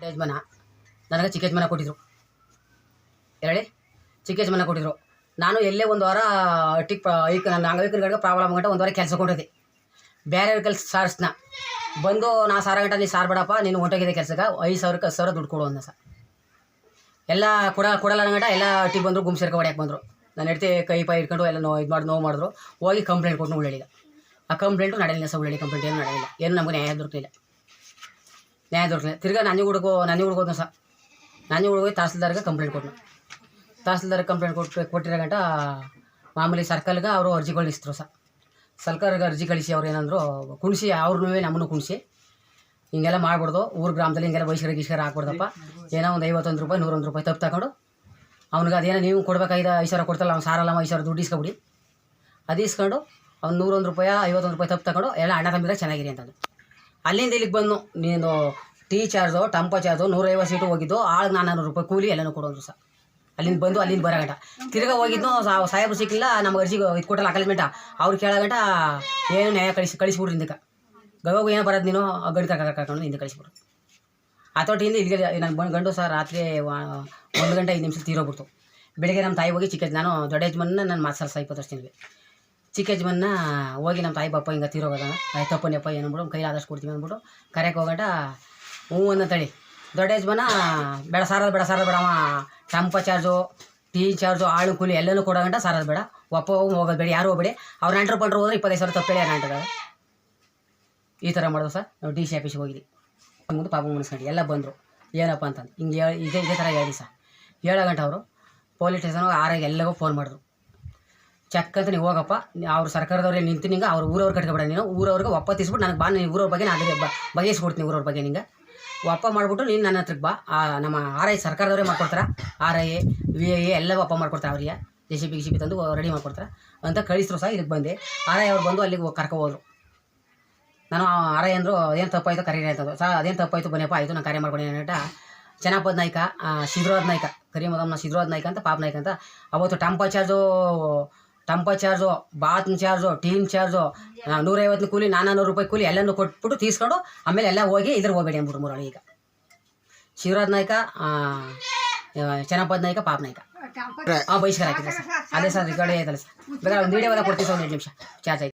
ಯಜಮಾನ ನನಗೆ ಚಿಕ್ಕ ಯಜಮಾನ ಕೊಟ್ಟಿದ್ರು ಹೇಳಿ, ಚಿಕ್ಕ ಯಜಮಾನ ಕೊಟ್ಟಿದ್ರು. ನಾನು ಎಲ್ಲೇ ಒಂದು ವಾರ ನನ್ನ ಅಂಗವಿಕಲಗಳಿಗೆ ಪ್ರಾಬ್ಲಮ್ ಗಂಟ ಒಂದು ವಾರ ಕೆಲಸ ಕೊಟ್ಟಿದ್ದೆ. ಬೇರೆ ಕೆಲಸ ಸಾರಿಸ್ನ ಬಂದು ನಾ ಸಾರ ಗಂಟ ನೀನು ಸಾರ್ಬೇಡಪ್ಪ, ನೀನು ಹೊಂಟೋಗಿದೆ ಕೆಲಸಕ್ಕೆ 5,000ಕ್ಕೆ 10,000 ದುಡ್ಡು ಕೊಡು ಅಂದ ಸರ್. ಎಲ್ಲ ಕೊಡಲ್ಲ ಗಂಟ ಎಲ್ಲ ಅಟ್ಟಿಗೆ ಬಂದರು, ಗುಂಪು ಸೇರ್ಕೊ ಹೊಡ್ಯಾಕೆ ಬಂದರು. ನಾನು ಹೆಡ್ತಿ ಕೈ ಪೈ ಇಟ್ಕೊಂಡು ಎಲ್ಲ ನೋವು ಮಾಡಿದ್ರು. ಹೋಗಿ ಕಂಪ್ಲೇಂಟ್ ಕೊಟ್ಟು ಉಳ್ಳಿಗ ಆ ಕಂಪ್ಲೇಂಟು ನಡೆಯಲಿಲ್ಲ ಸರ್. ಉಳ್ಳಿ ಕಂಪ್ಲೇಂಟ್ ಏನು ನಡೆಯಲಿಲ್ಲ, ಏನು ನಮಗೆ ನ್ಯಾಯ ದೊರಕಲಿಲ್ಲ. ತಿರ್ಗಾ ನಂಜನಗೂಡಿಗೆ ಸರ್. ನಂಜನಗೂಡಿಗೆ ತಹಸೀಲ್ದಾರ್ಗೆ ಕಂಪ್ಲೇಂಟ್ ಕೊಟ್ಟನು. ತಹಸೀಲ್ದಾರ್ಗೆ ಕಂಪ್ಲೇಂಟ್ ಕೊಟ್ಟಿರೋ ಗಂಟ ಮಾಮೂಲಿ ಸರ್ಕಲ್ಗೆ ಅವರು ಅರ್ಜಿ ಕಳಿಸಿದ್ರು ಸರ್. ಸರ್ಕಾರಕ್ಕೆ ಅರ್ಜಿ ಕಳಿಸಿ ಅವ್ರು ಏನಂದ್ರು, ಕುಣಿಸಿ ಅವ್ರನ್ನೂ ನಮ್ಮನ್ನು ಕುಣಿಸಿ ಹಿಂಗೆಲ್ಲ ಮಾಡ್ಬಿಡ್ದು, ಊರು ಗ್ರಾಮದಲ್ಲಿ ಹಿಂಗೆಲ್ಲ ಬೈಸ್ಕರ ಹಾಕ್ಬಿಡ್ದಪ್ಪ, ಏನೋ ಒಂದು 51 ರೂಪಾಯಿ 101 ರೂಪಾಯಿ ತಪ್ಪು ತಗೊಂಡು ಅವ್ನಿಗೆ ಅದೇನೋ ನೀವು ಕೊಡ್ಬೇಕಾಯ್ದು 5,000 ಕೊಡ್ತಲ್ಲ, ಅವ್ನು ಸಾರಲ್ಲ 5,000 ದುಡ್ಡು ಇಸ್ಕೊಬಿಡಿ. ಅದು ಇಸ್ಕೊಂಡು ಅವ್ನು 101 ರೂಪಾಯಿ 51 ರೂಪಾಯಿ ತಪ್ಪು ತಗೊಂಡು ಎಲ್ಲ ಅಣ್ಣ ತಮ್ಮಿದ್ರೆ ಚೆನ್ನಾಗಿರಿ ಅಂತಂದು. ಅಲ್ಲಿಂದ ಇಲ್ಲಿಗೆ ಬಂದು ನೀನು ಟೀ ಚಾರ್ಜು ಟಂಪೋ ಚಾರ್ಜು 150 ಸೀಟು ಹೋಗಿದ್ದು, ಆಳಿಗೆ 400 ರೂಪಾಯಿ ಕೂಲಿ ಎಲ್ಲನೂ ಕೊಡೋದು ಸರ್. ಅಲ್ಲಿಂದ ಬಂದು ಅಲ್ಲಿಂದ ಬರೋಗಂಟ ತಿರ್ಗಾ ಹೋಗಿದ್ದು ಸಾಹೇಬ್ರು ಸಿಕ್ಕಿಲ್ಲ, ನಮ್ಗೆ ಅರ್ಜಿ ಇದು ಕೊಟ್ಟಲ್ಲ ಅಕಲ್ಮೆಂಟ ಅವ್ರು ಕೇಳೋಗಂಟ ಏನು ನ್ಯಾಯ ಕಳಿಸ್ಬಿಡ್ರಿ ಹಿಂದಕ್ಕೆ. ಗವಾಗ ಏನೋ ಬರೋದು ನೀನು ಗಂಡು ಕರ್ಕೊಂಡು ಹಿಂದೆ ಕಳಿಸ್ಬಿಡ್ರು. ಹತೋಟಿಯಿಂದ ಇಲ್ಲಿಗೆ ನಾನು ಗಂಡು ಸರ್ ರಾತ್ರಿ 1 ಗಂಟೆ 5 ನಿಮಿಷ ತೀರೋಗ್ಬಿಡ್ತು. ಬೆಳಗ್ಗೆ ನಮ್ಮ ತಾಯಿ ಹೋಗಿ ನಾನು ದೊಡ್ಡ ಯಜಮಾನ ನಾನು ಮಾತ್ಸಲ್ಸ 20 ವರ್ಷದಿಂದ ಚಿಕ್ಕ ಯಜಮಾನ ಹೋಗಿ ನಮ್ಮ ತಾಯಿ ಪಾಪ ಹಿಂಗೆ ತೀರೋಗೋದ ತಪ್ಪನಪ್ಪ ಏನಂದ್ಬಿಡು ಕೈಲಿ ಆದಷ್ಟು ಕೊಡ್ತೀವಿ ಅಂದ್ಬಿಟ್ಟು ಕರೆಯಕ್ಕೆ ಹೋಗಂಟ ಹ್ಞೂ ಅನ್ನಂತೇಳಿ ದೊಡ್ಡ ಯಜಮಾನ ಬೇಡ ಸಾರೋದು ಬೇಡವ ಟಂಪ ಚಾರ್ಜು ಟೀ ಚಾರ್ಜು ಆಳು ಕೂಲಿ ಎಲ್ಲನೂ ಕೊಡೋಗಂಟ ಸಾರೋದು ಬೇಡ, ಒಪ್ಪ ಹೋಗೋದು ಬೇಡ, ಯಾರು ಹೋಗ್ಬೇಡಿ. ಅವ್ರು ನೆಂಟ್ರು ಪಂಟ್ರು ಹೋದ್ರೆ 25,000 ತಪ್ಪೇಳಿ ನೆಂಟ್ರದ ಈ ಥರ ಮಾಡೋದು ಸರ್. ನಾವು ಡಿ ಸಿ ಆಫೀಸ್ಗೆ ಹೋಗಿದ್ವಿ. ಮುಂದೆ ಪಾಪ ಮುನಿಸ್ಕೊಂಡು ಎಲ್ಲ ಬಂದರು ಏನಪ್ಪ ಅಂತಂದು ಹಿಂಗೆ ಇದೇ ಥರ ಹೇಳಿ ಸರ್. ಹೇಳೋ ಗಂಟ ಅವರು ಪೊಲೀಸ್ ಸ್ಟೇಷನ್ಗೆ ಆರಾಗಿ ಎಲ್ಲಗೂ ಫೋನ್ ಮಾಡಿದ್ರು. ಚೆಕ್ ಅಂತ ನೀವು ಹೋಗಪ್ಪ, ಅವ್ರು ಸರ್ಕಾರದವ್ರಿಗೆ ನಿಂತು ನಿಂಗೆ ಅವ್ರು ಊರವ್ರು ಕಟ್ಕೊಬೇಡ, ನೀನು ಊರವ್ರಿಗೆ ಒಪ್ಪತ್ತಿಸ್ಬಿಟ್ಟು ನನಗೆ ಬಾ, ನೀನು ಊರವ್ರ ಬಗ್ಗೆ ನಾನು ಬಗೆಹರಿಸ್ಕೊಡ್ತೀನಿ. ಊರವ್ರ ಬಗ್ಗೆ ನಿಂಗೆ ಒಪ್ಪ ಮಾಡಿಬಿಟ್ಟು ನೀನು ನನ್ನ ಹತ್ರಕ್ಕೆ ಬಾ. ನಮ್ಮ RI ಸರ್ಕಾರದವರೇ ಮಾಡ್ಕೊಡ್ತಾರೆ, RI VI ಎಲ್ಲ ಒಪ್ಪ ಮಾಡ್ಕೊಡ್ತಾರೆ. ಅವ್ರಿಗೆ JCB ತಂದು ರೆಡಿ ಮಾಡ್ಕೊಡ್ತಾರೆ ಅಂತ ಕಳಿಸಿದ್ರು ಸರ್. ಇದಕ್ಕೆ ಬಂದೆ RI ಅವ್ರು ಬಂದು ಅಲ್ಲಿಗೆ ಕರ್ಕೊ ಹೋದ್ರು. ನಾನು RI ಅಂದರು ಅದೇನು ತಪ್ಪಾಯಿತು ಕರೀರಿ ಅಂತಂದು. ಸರ್ ಅದೇನು ತಪ್ಪಾಯಿತು ಬನ್ನಿಯಪ್ಪ, ಆಯಿತು ನಾನು ಕಾರ್ಯ ಮಾಡ್ಕೊಂಡು ಏನಂಟ ಚೆನ್ನಪ್ಪದ ನಾಯ್ಕ, ಸಿದ್ಧರಾಜ ನಾಯ್ಕ, ಕರಿಮದಮ್ಮನ ಸಿದ್ಧರಾಜ ನಾಯ್ಕ ಅಂತ ಪಾಪ ನಾಯ್ಕ ಅಂತ ಅವತ್ತು Tampa charge ಬಾತ್ನ charge team charge 150 ಕೂಲಿ 400 ರೂಪಾಯಿ ಕೂಲಿ ಎಲ್ಲನೂ ಕೊಟ್ಬಿಟ್ಟು ತೀಸ್ಕೊಂಡು ಆಮೇಲೆ ಎಲ್ಲ ಹೋಗಿ ಹೋಗಬೇಡಿ ಅಂದ್ಬಿಟ್ಟು ಮೂರು ಈಗ ಶಿವರಾಜ್ ನಾಯ್ಕ ಚೆನ್ನಪ್ಪದ ನಾಯ್ಕ ಪಾಪ ನಾಯ್ಕ ಬೈಸ್ಕರ್ ಹಾಕಿದ್ರೆ ಸರ್. ಅದೇ ಸರ್ ರಿಕಾರ್ಡ್ ಆಯ್ತಲ್ಲ ಸರ್. ಬೇಕಾದ್ರೆ ಒಂದು ವೀಡಿಯೋದ ಕೊಡ್ತೀವಿ ಸರ್, 1 ನಿಮಿಷ ಚಾರ್ಜ್ ಆಯ್ತು.